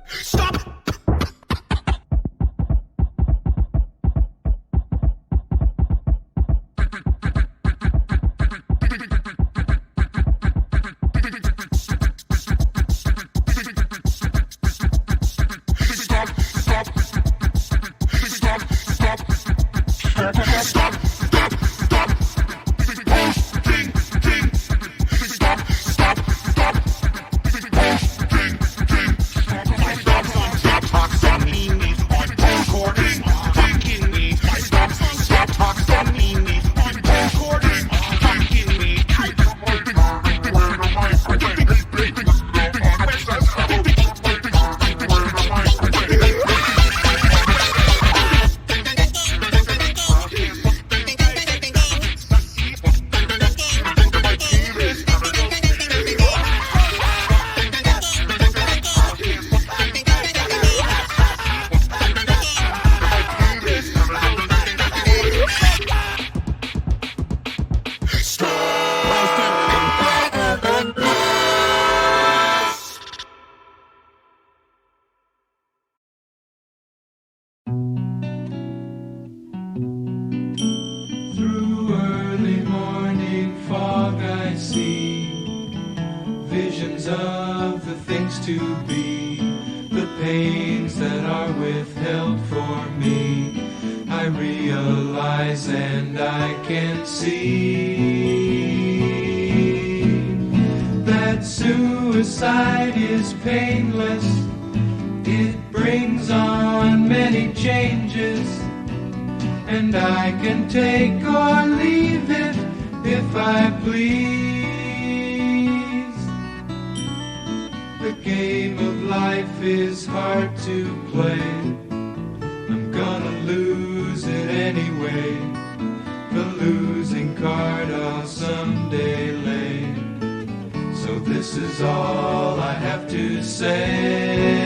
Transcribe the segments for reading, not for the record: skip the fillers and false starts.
Stop! Through early morning fog I see visions of the things to be, the pains that are withheld for me. I realize and I can see that suicide is painless. It brings on many changes, and I can take or leave it if I please. The game of life is hard to play. I'm gonna lose it anyway. The losing card I'll someday lay. So this is all I have to say.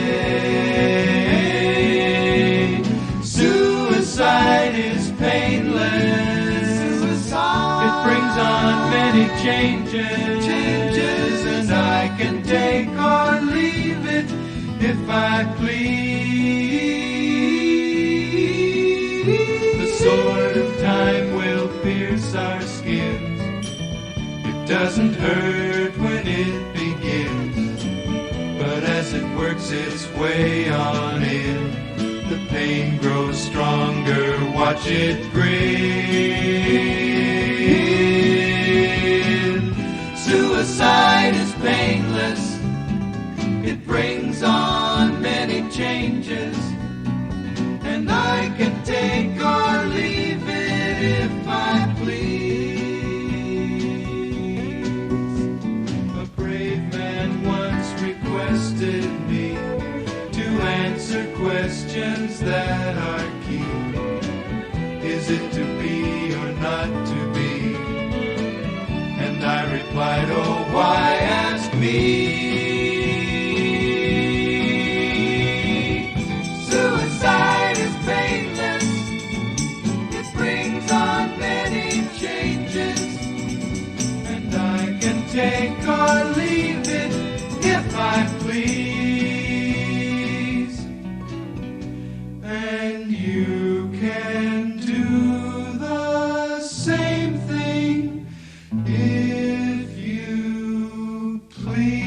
Suicide is painless. It brings on many changes, and I can take or leave it if I please. The sword of time will pierce our skins. It doesn't hurt when it begins, but as it works its way on in, the pain grows stronger, watch it grin. Suicide is painless. It brings on many changes, and I can take or leave it if I please. A brave man once requested me to answer questions that are key. Is it to be or not to be? And I replied, oh, why ask me? Suicide is painless. It brings on many changes, and I can take or leave it if I please. And you can do the same thing if you please.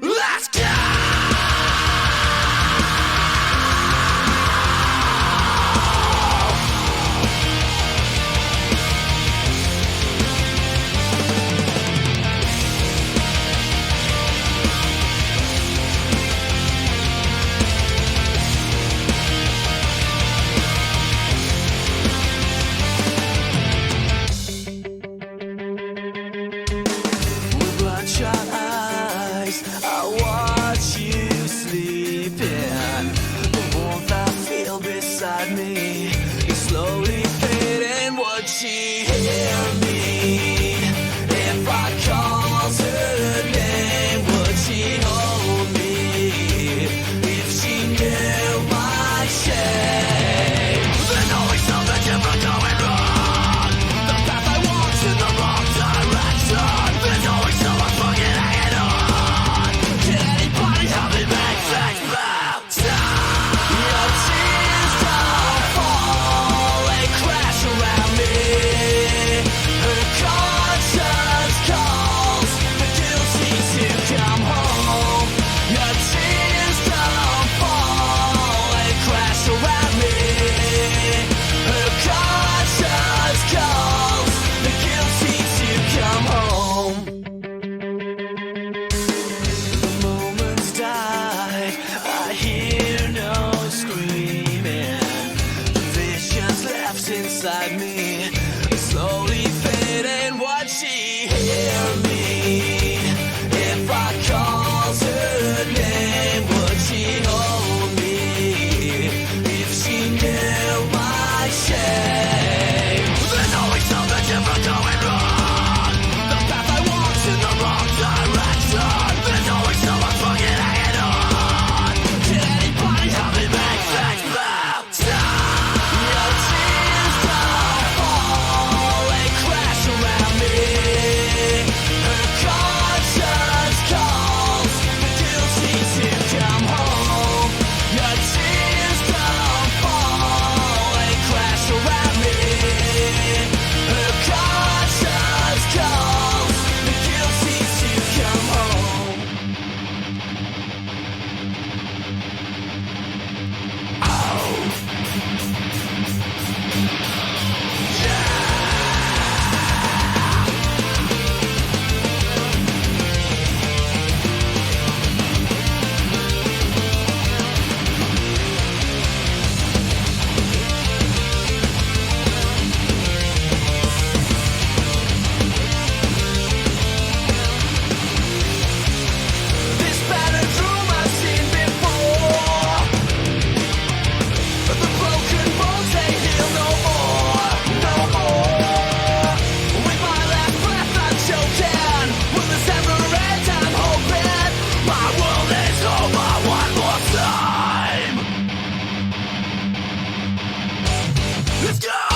Let's go! inside me is slowly fading. Would she hear me if I called her name? Would she hold me if she knew my shame? There's always something different going wrong. The path I walk's in the wrong direction. There's always someone fucking hanging on. Can anybody help me make things better? Your tears don't fall, they crash around me. Her conscience calls, the guilty to come home. Your tears don't fall, they crash around me. Her conscience calls, the guilty to come home. The moments die, I hear no screaming. The vision's left inside me, slowly fading. Would she hear me if I called her name? Would she hold me if she knew my shame? There's always something different going wrong. The path I walk's in the wrong direction. There's always someone fucking hanging on. Can anybody help me make things better? Your tears don't fall, they crash around me. Her conscience calls, the guilty to come home. Your tears don't fall, they crash around me. Her conscience calls, the guilty to come home. This battered room I've seen before. The broken bones, they heal no more, no more. With my last breath I'm choking. Will this ever end? I'm hoping my world is over one more time. Let's go!